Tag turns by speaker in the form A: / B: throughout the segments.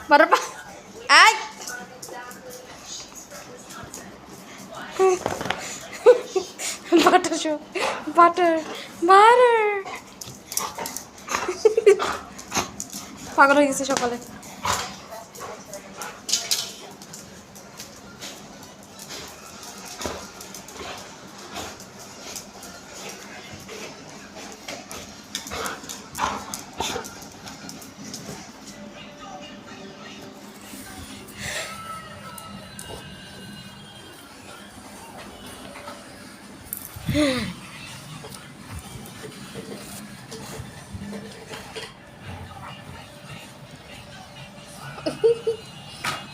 A: Butter I butter show butter butter পাগল হয়ে গেছে সকালে।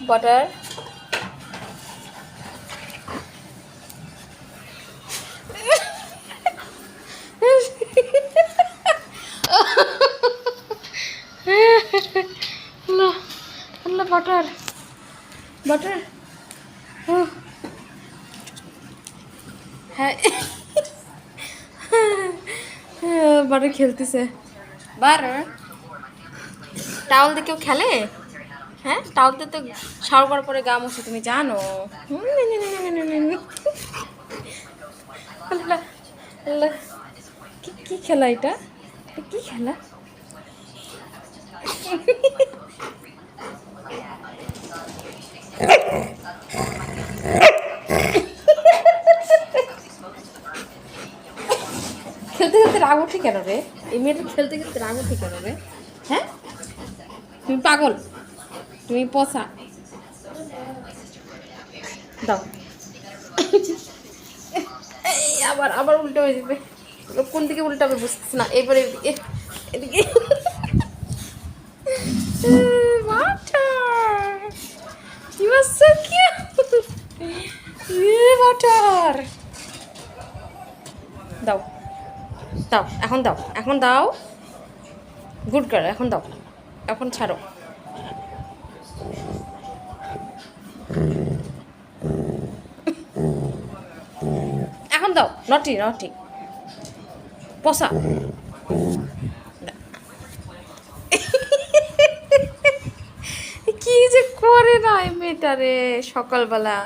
A: বাটার আল্লাহ বাটার বাটার হ্যাঁ বাটার খেলতেছে। বাটার টাওয়াল দিয়ে কেউ খেলে? হ্যাঁ টাওয়াল দিয়ে তো শাওয়ার করার পরে গা মুছে তুমি জানো। আল্লাহ আল্লাহ কি খেলা এটা? কি খেলা? খেলতে খেলতে রাগ ওঠে কেন রে? এই মেয়েটা খেলতে খেলতে রাগ ওঠে কেন রে? হ্যাঁ তুমি পাগল, তুমি পচা। দাও আবার আবার উল্টো হয়ে যাবে। কোন দিকে উল্টাবে বুঝতেছি না। এবারে এদিকে এদিকে You are so cute. Water. দাও দাও এখন দাও এখন দাও। গুড গার্ল এখন দাও এখন ছাড়ো। এখন দাও। নটি নটি পসা। কি যে করে না এই মেয়েটা রে সকালবেলা।